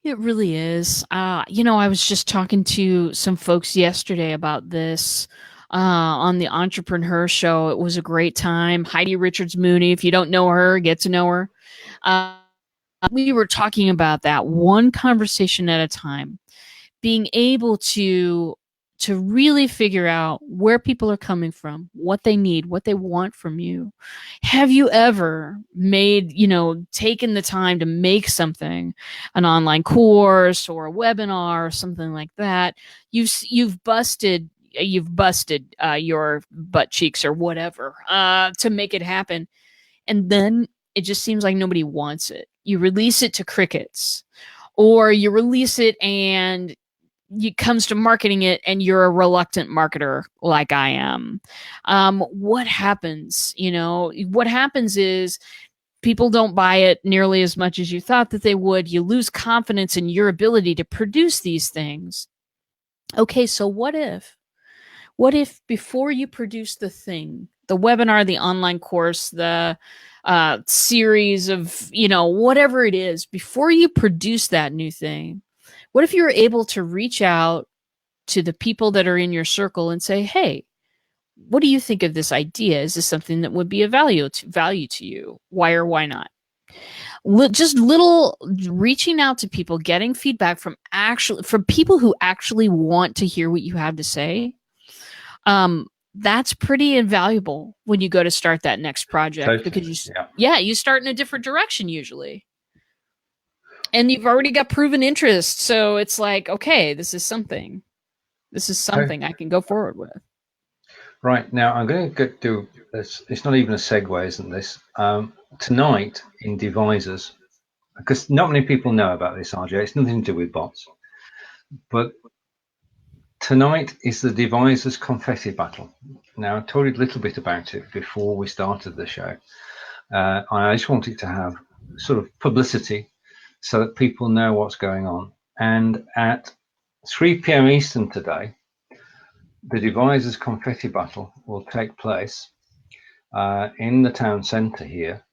S2: It really is. I was just talking to some folks yesterday about this on the Entrepreneur Show. It was a great time. Heidi Richards Mooney, if you don't know her, get to know her. We were talking about that one conversation at a time, being able to really figure out where people are coming from, what they need, what they want from you. Have you ever taken the time to make something, an online course or a webinar or something like that? You've busted your butt cheeks or whatever to make it happen. And then it just seems like nobody wants it. You release it to crickets, or you release it and it comes to marketing it and you're a reluctant marketer like I am. What happens? What happens is people don't buy it nearly as much as you thought that they would. You lose confidence in your ability to produce these things. Okay, so what if before you produce the thing, the webinar, the online course, the series of, whatever it is, before you produce that new thing, what if you're able to reach out to the people that are in your circle and say, hey, what do you think of this idea? Is this something that would be of value to you? Why or why not? Just little reaching out to people, getting feedback from people who actually want to hear what you have to say. That's pretty invaluable when you go to start that next project, totally. Because you start in a different direction usually. And you've already got proven interest. So it's like, okay, this is something I can go forward with.
S1: Right. Now I'm going to do this. It's not even a segue, isn't this? Tonight in Devisers, because not many people know about this, RJ. It's nothing to do with bots. But tonight is the Devisers Confetti Battle. Now, I told you a little bit about it before we started the show. I just wanted to have sort of publicity so that people know what's going on. And at 3 p.m. Eastern today, the Devisers Confetti Battle will take place in the town centre here.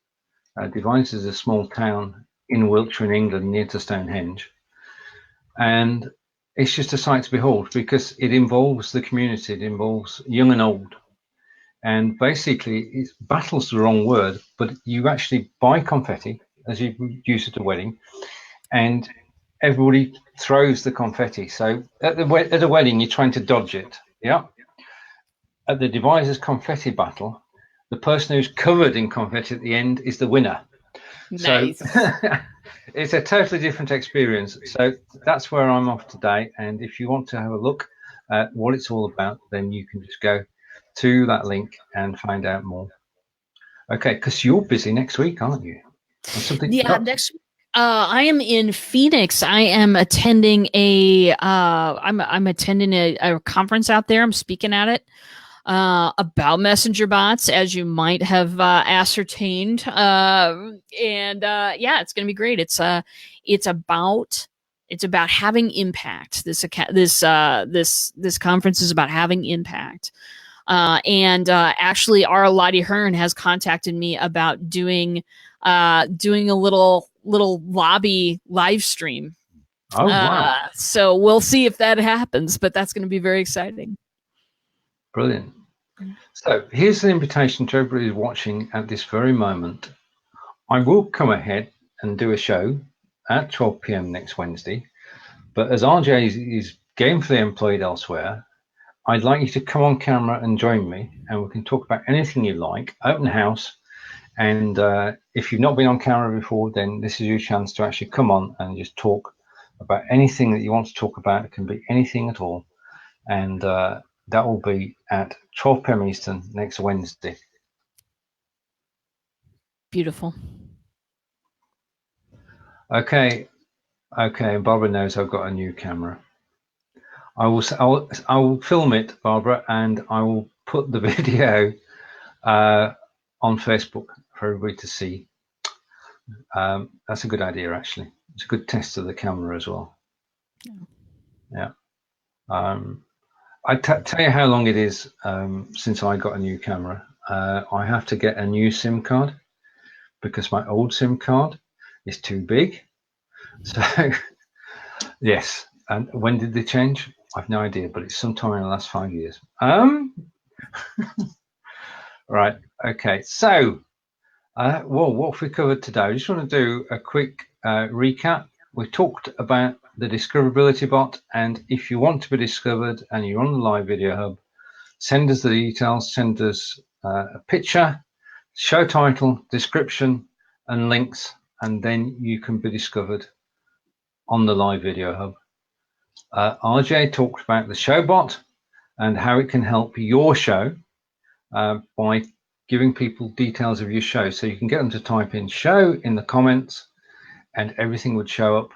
S1: Devisers is a small town in Wiltshire in England near to Stonehenge. And it's just a sight to behold because it involves the community. It involves young and old. And basically, battle's the wrong word, but you actually buy confetti, as you use at a wedding, and everybody throws the confetti. So at a wedding, you're trying to dodge it. Yeah. At the Devisers Confetti Battle, the person who's covered in confetti at the end is the winner.
S2: Nice.
S1: So It's a totally different experience. So that's where I'm off today. And if you want to have a look at what it's all about, then you can just go to that link and find out more. Okay, because you're busy next week, aren't you? On something
S2: Yeah, next I am in Phoenix. I am attending I'm attending a conference out there. I'm speaking at it about messenger bots, as you might have ascertained. Yeah, it's going to be great. It's about having impact. This conference is about having impact. Actually, our Lottie Hearn has contacted me about doing a little lobby live stream.
S1: Oh, wow.
S2: So we'll see if that happens, but that's going to be very exciting.
S1: Brilliant. So here's an invitation to everybody who's watching at this very moment. I will come ahead and do a show at 12 p.m. next Wednesday, but as RJ is gainfully employed elsewhere, I'd like you to come on camera and join me, and we can talk about anything you like, open house. And if you've not been on camera before, then this is your chance to actually come on and just talk about anything that you want to talk about. It can be anything at all. And that will be at 12 p.m. Eastern next Wednesday.
S2: Beautiful.
S1: Okay. And Barbara knows I've got a new camera. I will film it, Barbara, and I will put the video on Facebook for everybody to see. That's a good idea, actually. It's a good test of the camera as well. Yeah. I tell you how long it is since I got a new camera. I have to get a new SIM card because my old SIM card is too big. So, yes. And when did they change? I've no idea, but it's sometime in the last 5 years. Right. Okay. So, what have we covered today? I just want to do a quick recap. We talked about the discoverability bot, and if you want to be discovered and you're on the live video hub, send us the details, send us a picture, show title, description, and links, and then you can be discovered on the live video hub. RJ talked about the show bot and how it can help your show by giving people details of your show. So you can get them to type in show in the comments and everything would show up.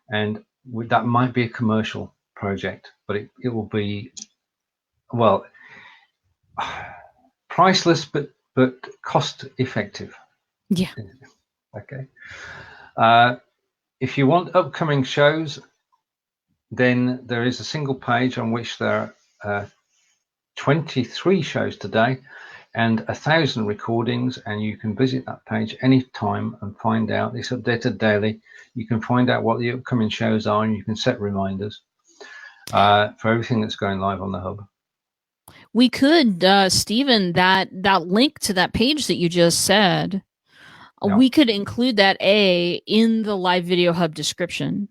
S1: And that might be a commercial project, but it will be, well, priceless, but cost effective.
S2: Yeah.
S1: Okay. If you want upcoming shows, then there is a single page on which there are 23 shows today and 1,000 recordings, and you can visit that page anytime and find out. It's updated daily. You can find out what the upcoming shows are, and you can set reminders for everything that's going live on the hub.
S2: We could, Stephen, that link to that page that you just said, we could include that in the live video hub description.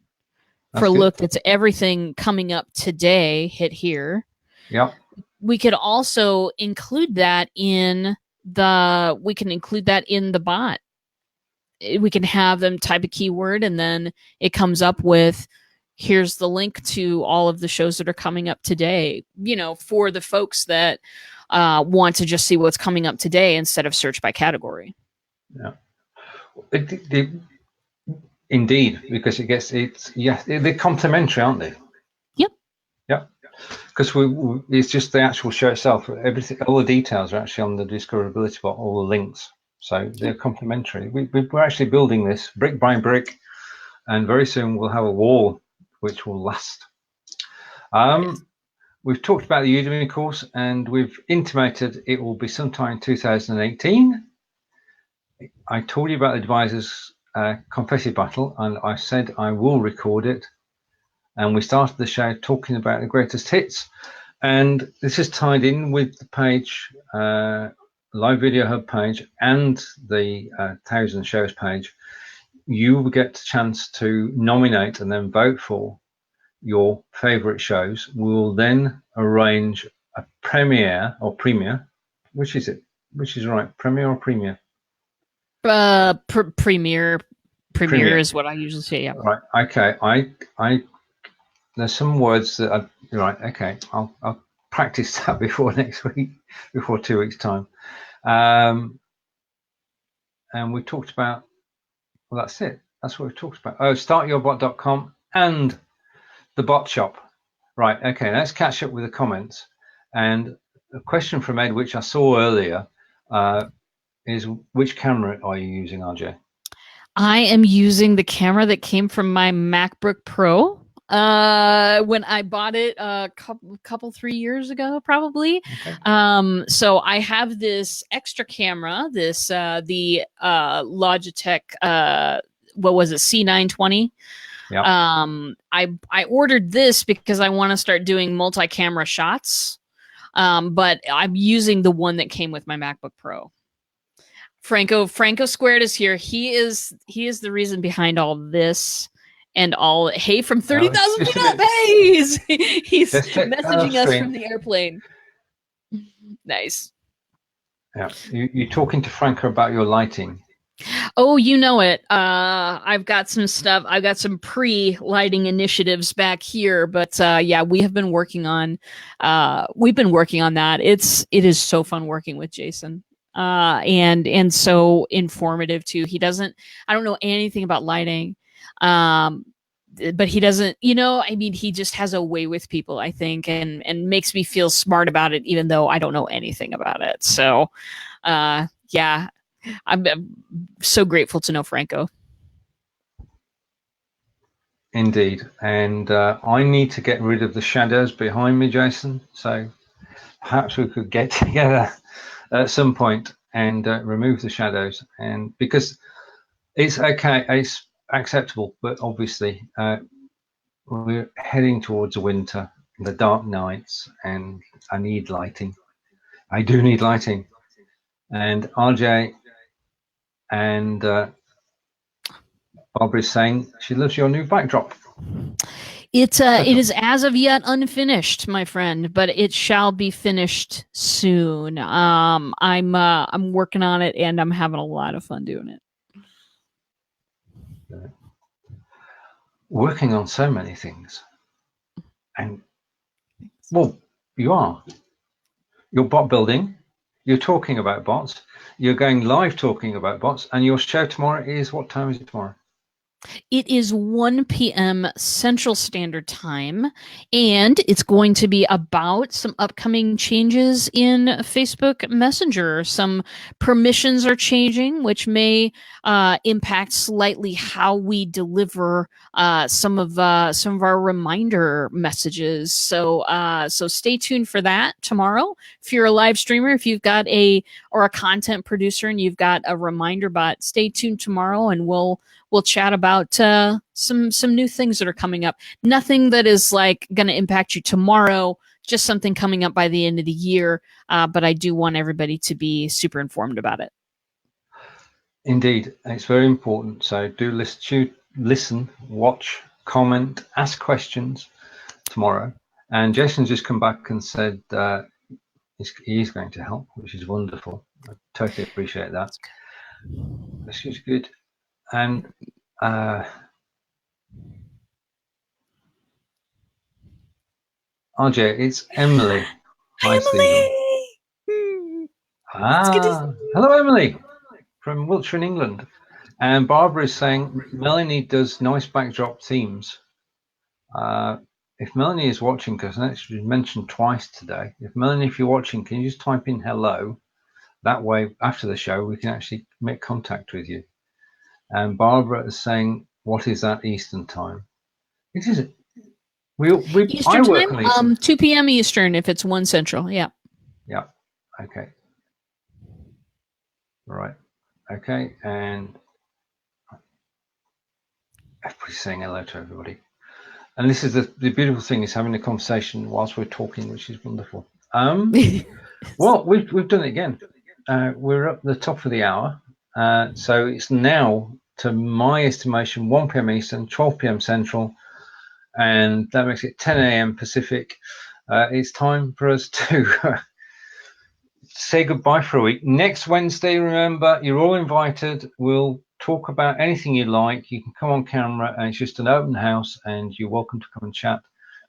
S2: For a look, that's everything coming up today. Hit here.
S1: Yeah.
S2: We could also include that in the bot. We can have them type a keyword and then it comes up with, here's the link to all of the shows that are coming up today, for the folks that want to just see what's coming up today instead of search by category.
S1: Yeah. Indeed, because they're complementary, aren't they?
S2: Yep.
S1: Yep. Because it's just the actual show itself. Everything, all the details are actually on the discoverability bot, all the links. So they're complementary. We're actually building this brick by brick, and very soon we'll have a wall which will last. We've talked about the Udemy course, and we've intimated it will be sometime in 2018. I told you about the advisors confetti battle, and I said I will record it. And we started the show talking about the greatest hits, and this is tied in with the page, live video hub page, and the 1,000 shows page. You will get the chance to nominate and then vote for your favorite shows. We will then arrange a premiere or premiere. Which is it? Which is right? Premiere or premiere?
S2: Premiere. Premiere is what I usually say. Yeah.
S1: Right. Okay. I there's some words that I, right. Okay. I'll practice that before next week, before 2 weeks time. And we talked about, well, that's it. That's what we've talked about. Oh, startyourbot.com and the bot shop. Right. Okay. Let's catch up with the comments. And a question from Ed, which I saw earlier, is which camera are you using, RJ?
S2: I am using the camera that came from my MacBook Pro when I bought it a couple 3 years ago, probably.
S1: Okay.
S2: So I have this extra camera, this the Logitech what was it, C920.
S1: Yep.
S2: I ordered this because I want to start doing multi-camera shots. But I'm using the one that came with my MacBook Pro. Franco Squared is here. He is the reason behind all this and all. Hey, from 30,000 feet up. Hey, he's messaging us from the airplane. Nice.
S1: Yeah, you're talking to Franco about your lighting.
S2: Oh, you know it. I've got some stuff. I've got some pre-lighting initiatives back here, but yeah, we have been working on. We've been working on that. It is so fun working with Jason. And so informative too. I don't know anything about lighting. But he doesn't, I mean, he just has a way with people, I think, and makes me feel smart about it, even though I don't know anything about it. So, yeah, I'm so grateful to know Franco.
S1: Indeed. And I need to get rid of the shadows behind me, Jason. So perhaps we could get together at some point and remove the shadows. And because it's okay, it's acceptable, but obviously we're heading towards winter, the dark nights, and I need lighting. I do need lighting. And RJ and Barbara is saying she loves your new backdrop.
S2: It is as of yet unfinished, my friend, but it shall be finished soon. I'm working on it and I'm having a lot of fun doing it.
S1: Working on so many things. And well, you're bot building, you're talking about bots, you're going live talking about bots, and your show tomorrow is, what time is it tomorrow?
S2: It is 1 p.m. Central Standard Time, and it's going to be about some upcoming changes in Facebook Messenger. Some permissions are changing, which may impact slightly how we deliver some of our reminder messages. So stay tuned for that tomorrow. If you're a live streamer, if you've got a content producer and you've got a reminder bot, stay tuned tomorrow, and we'll chat about some new things that are coming up. Nothing that is like going to impact you tomorrow, just something coming up by the end of the year. But I do want everybody to be super informed about it.
S1: Indeed, it's very important. So do listen, watch, comment, ask questions tomorrow. And Jason's just come back and said he's going to help, which is wonderful. I totally appreciate that. This is good. And RJ, it's Emily.
S2: Hi, Emily.
S1: Hello, Emily, from Wiltshire in England. And Barbara is saying Melanie does nice backdrop themes. If Melanie is watching, because that's been mentioned twice today, if you're watching, can you just type in hello? That way, after the show, we can actually make contact with you. And Barbara is saying, what is that Eastern time? It is.
S2: Eastern time, 2 p.m. Eastern, if it's 1 Central. Yeah.
S1: Yeah. Okay. All right. Okay. And everybody's saying hello to everybody. And this is the beautiful thing, is having a conversation whilst we're talking, which is wonderful. Well, we've done it again. We're up the top of the hour. So it's now, to my estimation, 1 p.m. Eastern, 12 p.m. Central, and that makes it 10 a.m. Pacific. It's time for us to say goodbye for a week. Next Wednesday, remember, you're all invited. We'll talk about anything you like. You can come on camera, and it's just an open house, and you're welcome to come and chat.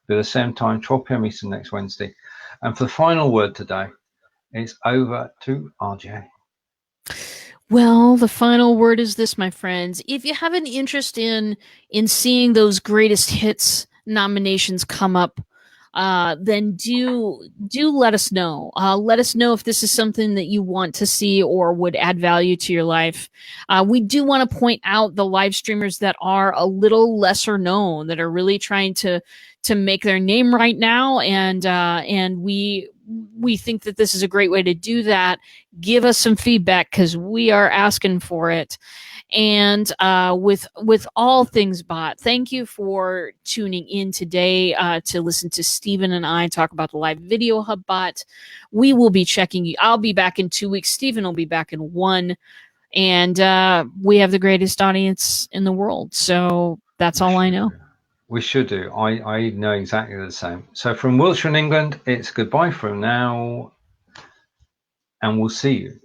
S1: At the same time, 12 p.m. Eastern next Wednesday. And for the final word today, it's over to RJ.
S2: Well, the final word is this, my friends. If you have an interest in seeing those greatest hits nominations come up, then do let us know. Let us know if this is something that you want to see or would add value to your life. We do want to point out the live streamers that are a little lesser known, that are really trying to make their name right now, and we think that this is a great way to do that. Give us some feedback, because we are asking for it. And with all things bot, thank you for tuning in today to listen to Stephen and I talk about the live video hub bot. We will be checking you. I'll be back in 2 weeks. Stephen will be back in 1. And we have the greatest audience in the world. So that's all I know.
S1: We should do. I know exactly the same. So from Wiltshire in England, it's goodbye from now. And we'll see you,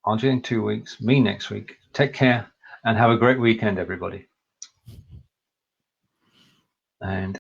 S1: RJ, in 2 weeks, me next week. Take care and have a great weekend, everybody. And